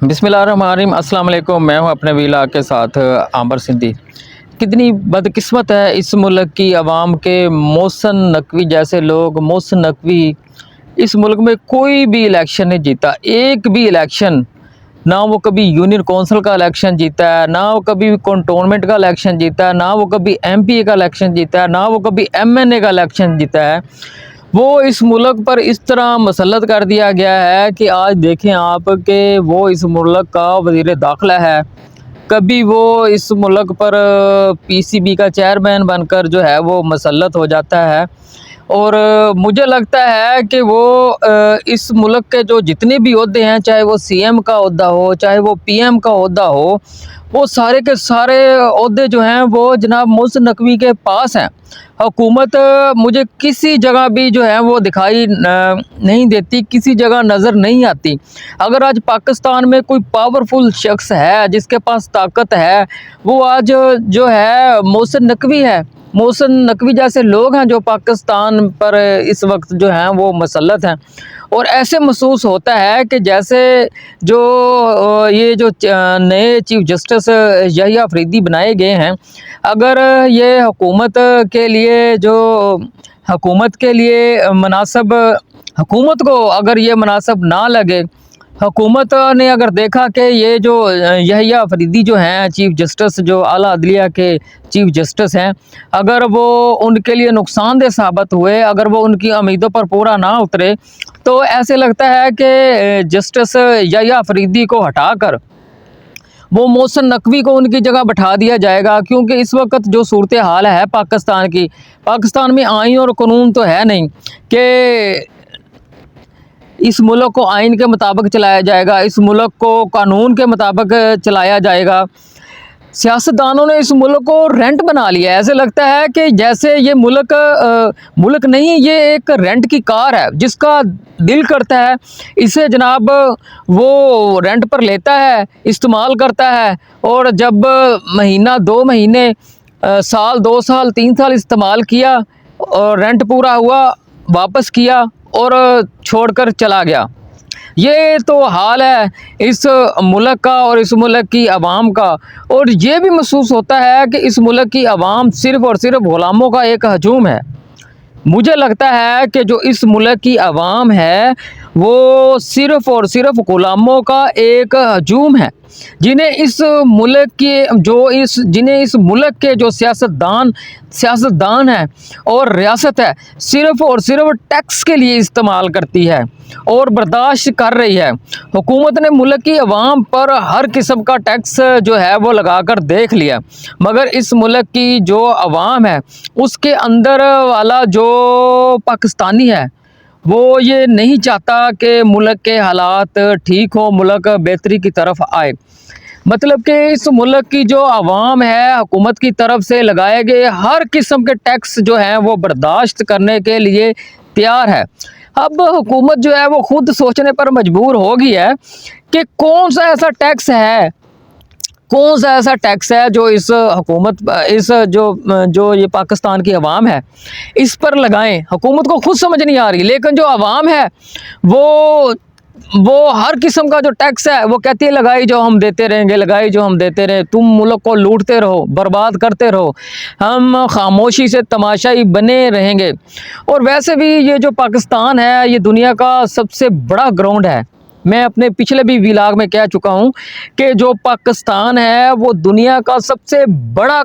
बिस्मिल्लाहिर्रहमानिर्रहीम। अस्सलाम वालेकुम। मैं हूं अपने वीला के साथ आमर सिंधी। कितनी बदकिस्मत है इस मुल्क की आवाम के मोहसिन नकवी जैसे लोग। मोहसिन नकवी इस मुल्क में कोई भी इलेक्शन नहीं जीता, एक भी इलेक्शन। ना वो कभी यूनियन कौंसिल का इलेक्शन जीता है, ना वो कभी कंटोनमेंट का इलेक्शन जीता है, ना वो कभी एमपी का इलेक्शन जीता है, ना वो कभी एमएनए का इलेक्शन जीता है। वो इस मुल्क पर इस तरह मसलत कर दिया गया है कि आज देखें आप कि वो इस मुल्क का वज़ीर दाखिला है, कभी वो इस मुल्क पर पीसीबी का चेयरमैन बनकर जो है वो मसलत हो जाता है। और मुझे लगता है कि वो इस मुल्क के जो जितने भी ओहदे हैं, चाहे वो सीएम का ओहदा हो, चाहे वो पीएम का ओहदा हो, वो सारे के सारे ओहदे जो हैं वो जनाब मोहसिन नकवी के पास हैं। हुकूमत मुझे किसी जगह भी जो है वो दिखाई नहीं देती, किसी जगह नज़र नहीं आती। अगर आज पाकिस्तान में कोई पावरफुल शख्स है जिसके पास ताकत है, वो आज जो है मोहसिन नकवी है। मोहसिन नकवी जैसे लोग हैं जो पाकिस्तान पर इस वक्त जो हैं वो मसलत हैं। और ऐसे महसूस होता है कि जैसे जो ये जो नए चीफ जस्टिस यहिया अफरीदी बनाए गए हैं, अगर ये हुकूमत के लिए मुनासिब, हुकूमत को अगर ये मुनासिब ना लगे, हुकूमत ने अगर देखा कि ये जो यहिया अफरीदी जो हैं चीफ जस्टिस, जो आला अदलिया के चीफ जस्टिस हैं, अगर वो उनके लिए नुकसानदेह साबित हुए, अगर वो उनकी उम्मीदों पर पूरा ना उतरे, तो ऐसे लगता है कि जस्टिस यहिया अफरीदी को हटाकर वो मोहसिन नकवी को उनकी जगह बैठा दिया जाएगा। क्योंकि इस वक्त जो सूरत हाल है पाकिस्तान की, पाकिस्तान में आइन और कानून तो है नहीं कि इस मुल्क को आइन के मुताबिक चलाया जाएगा, इस मुल्क को कानून के मुताबिक चलाया जाएगा। सियासतदानों ने इस मुल्क को रेंट बना लिया है। ऐसे लगता है कि जैसे ये मुल्क नहीं, ये एक रेंट की कार है जिसका दिल करता है इसे जनाब वो रेंट पर लेता है, इस्तेमाल करता है, और जब महीना 2 महीने, साल 2 साल 3 साल इस्तेमाल किया और रेंट पूरा हुआ, वापस किया और छोड़कर चला गया। ये तो हाल है इस मुल्क का और इस मुल्क की आवाम का। और ये भी महसूस होता है कि इस मुल्क की आवाम सिर्फ़ और सिर्फ ग़ुलामों का एक हजूम है। मुझे लगता है कि जो इस मुल्क की आवाम है वो सिर्फ़ और सिर्फ ग़ुलामों का एक हजूम है, जिन्हें इस मुल्क के जो सियासतदान हैं और रियासत है, सिर्फ़ और सिर्फ टैक्स के लिए इस्तेमाल करती है और बर्दाश्त कर रही है। हुकूमत ने मुल्क की आवाम पर हर किस्म का टैक्स जो है वो लगा कर देख लिया, मगर इस मुल्क की जो आवाम है उसके अंदर वाला जो पाकिस्तानी है वो ये नहीं चाहता कि मुल्क के हालात ठीक हो, मुल्क बेहतरी की तरफ आए। मतलब कि इस मुल्क की जो आवाम है हुकूमत की तरफ से लगाए गए हर किस्म के टैक्स जो हैं वो बर्दाश्त करने के लिए तैयार है। अब हुकूमत जो है वो खुद सोचने पर मजबूर हो गई है कि कौन सा ऐसा टैक्स है जो इस हुकूमत, इस जो ये पाकिस्तान की आवाम है इस पर लगाएं। हुकूमत को खुद समझ नहीं आ रही, लेकिन जो आवाम है वो हर किस्म का जो टैक्स है वो कहती है लगाई जो हम देते रहेंगे, लगाई जो हम देते रहे, तुम मुल्क को लूटते रहो, बर्बाद करते रहो, हम खामोशी से तमाशाई बने रहेंगे। और वैसे भी ये जो पाकिस्तान है ये दुनिया का सबसे बड़ा ग्राउंड है। मैं अपने पिछले भी व्लॉग में कह चुका हूँ कि जो पाकिस्तान है वो दुनिया का सबसे बड़ा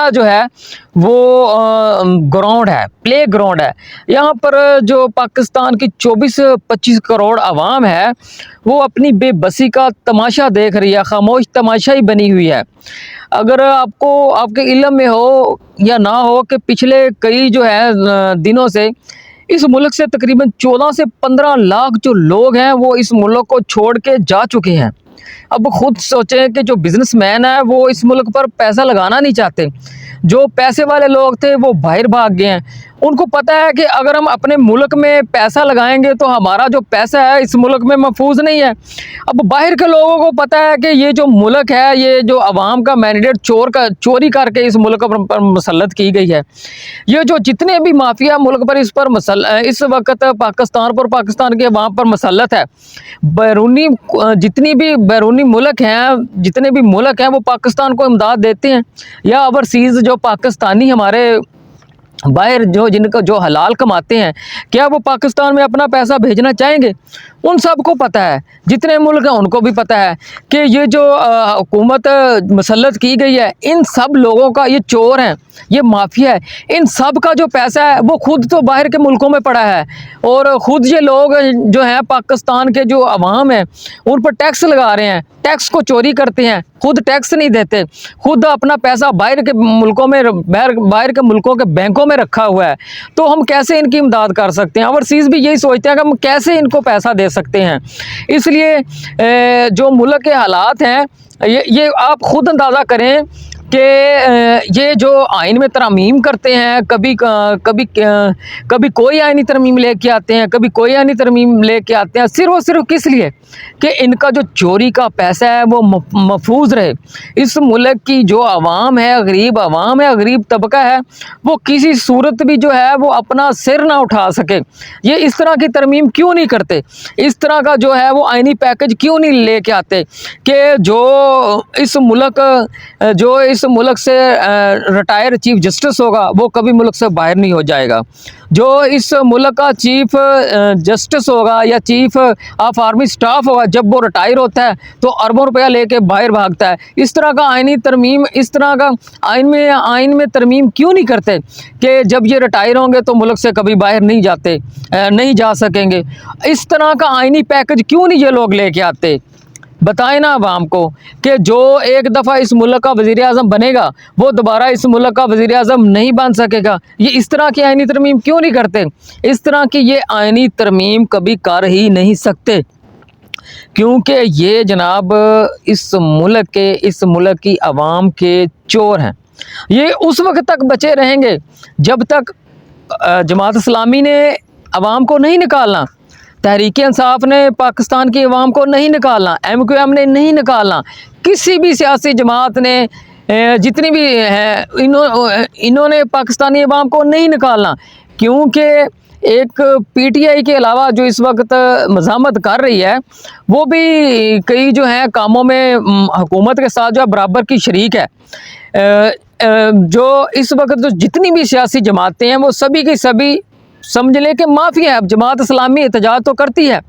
जो है वो ग्राउंड है, प्ले ग्राउंड है। यहाँ पर जो पाकिस्तान की 24-25 करोड़ आवाम है वो अपनी बेबसी का तमाशा देख रही है, खामोश तमाशाई बनी हुई है। अगर आपको आपके इल्म में हो या ना हो कि पिछले कई जो है दिनों से इस मुल्क से तकरीबन 14 से 15 लाख जो लोग हैं वो इस मुल्क को छोड़ के जा चुके हैं। अब खुद सोचें कि जो बिजनेसमैन है वो इस मुल्क पर पैसा लगाना नहीं चाहते, जो पैसे वाले लोग थे वो बाहर भाग गए हैं, उनको पता है कि अगर हम अपने मुल्क में पैसा लगाएंगे तो हमारा जो पैसा है इस मुल्क में महफूज नहीं है। अब बाहर के लोगों को पता है कि ये जो मुल्क है, ये जो अवाम का मैंडेट चोरी करके इस मुल्क पर मुसल्लत की गई है। ये जो जितने भी माफिया मुल्क पर इस वक्त पाकिस्तान के अवाम पर मुसल्लत है, बैरूनी जितनी भी बैरूनी मुल्क हैं, जितने भी मुल्क हैं वो पाकिस्तान को इमदाद देते हैं, या ओवरसीज़ जो पाकिस्तानी हमारे बाहर जिनका जो हलाल कमाते हैं, क्या वो पाकिस्तान में अपना पैसा भेजना चाहेंगे? उन सबको पता है, जितने मुल्क हैं उनको भी पता है कि ये जो हुकूमत मुसल्लत की गई है, इन सब लोगों का, ये चोर हैं, ये माफिया है, इन सब का जो पैसा है वो खुद तो बाहर के मुल्कों में पड़ा है, और ख़ुद ये लोग जो हैं पाकिस्तान के जो अवाम हैं उन पर टैक्स लगा रहे हैं, टैक्स को चोरी करते हैं, खुद टैक्स नहीं देते, खुद अपना पैसा बाहर के मुल्कों में, बाहर के मुल्कों के बैंकों में रखा हुआ है। तो हम कैसे इनकी इमदाद कर सकते हैं? ओवरसीज़ भी यही सोचते हैं कि हम कैसे इनको पैसा दे सकते हैं। इसलिए जो मुल्क के हालात हैं, ये आप खुद अंदाज़ा करें कि ये जो आइन में तरमीम करते हैं, कभी कोई आइनी तरमीम लेके आते हैं, कभी कोई आइनी तरमीम लेके आते हैं, सिर्फ और सिर्फ किस लिए कि इनका जो चोरी का पैसा है वो महफूज रहे। इस मुल्क की जो आवाम है, गरीब तबका है, वो किसी सूरत भी जो है वो अपना सिर ना उठा सके। ये इस तरह की तरमीम क्यों नहीं करते? इस तरह का जो है वो आइनी पैकेज क्यों नहीं लेके आते कि जो इस मुल्क से रिटायर चीफ जस्टिस होगा वो कभी मुल्क से बाहर नहीं हो जाएगा। जो इस मुल्क का चीफ जस्टिस होगा या चीफ ऑफ आर्मी स्टाफ होगा, जब वो रिटायर होता है तो अरबों रुपया लेके बाहर भागता है। इस तरह का आइनी तरमीम, इस तरह का आइन में तरमीम क्यों नहीं करते कि जब ये रिटायर होंगे तो मुल्क से कभी बाहर नहीं जा सकेंगे? इस तरह का आइनी पैकेज क्यों नहीं ये लोग लेके आते? बताएं ना आवाम को कि जो एक दफ़ा इस मुल्क का वज़ीर आज़म बनेगा वो दोबारा इस मुल्क का वज़ीर आज़म नहीं बन सकेगा। ये इस तरह की आइनी तरमीम क्यों नहीं करते? इस तरह की ये आइनी तरमीम कभी कर ही नहीं सकते, क्योंकि ये जनाब इस मुल्क की आवाम के चोर हैं। ये उस वक्त तक बचे रहेंगे जब तक जमात इस्लामी ने आवाम को नहीं निकालना, तहरीक इंसाफ ने पाकिस्तान की अवाम को नहीं निकालना, MQM ने नहीं निकालना, किसी भी सियासी जमात ने जितनी भी हैं इन्होंने पाकिस्तानी अवाम को नहीं निकालना। क्योंकि एक PTI के अलावा जो इस वक्त मज़ामत कर रही है वो भी कई जो हैं कामों में हुकूमत के साथ जो बराबर की शरीक है। जो इस वक्त जो जितनी भी सियासी जमातें हैं वो सभी की सभी समझ लें कि माफिया है। अब जमात इस्लामी एहतजाज तो करती है,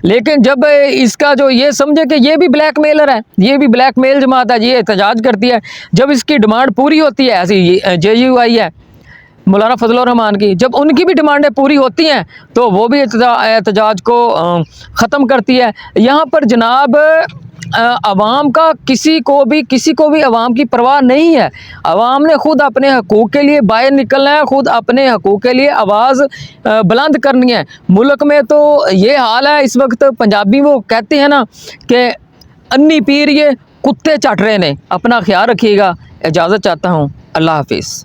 लेकिन जब इसका जो ये समझे कि ये भी ब्लैकमेलर है, ये भी ब्लैकमेल जमात है, ये एहतजाज करती है, जब इसकी डिमांड पूरी होती है, ऐसी JUI है मौलाना फजलुर रहमान की, जब उनकी भी डिमांडें पूरी होती हैं तो वो भी एहतजाज को ख़त्म करती है। यहाँ पर जनाब अवाम का किसी को भी अवाम की परवाह नहीं है। अवाम ने खुद अपने हकूक़ के लिए बाहर निकलना है, खुद अपने हकूक़ के लिए आवाज़ बुलंद करनी है। मुल्क में तो ये हाल है इस वक्त, पंजाबी वो कहते हैं ना कि अन्नी पीर ये कुत्ते चट रहे ने। अपना ख्याल रखिएगा, इजाज़त चाहता हूँ, अल्लाह हाफिज़।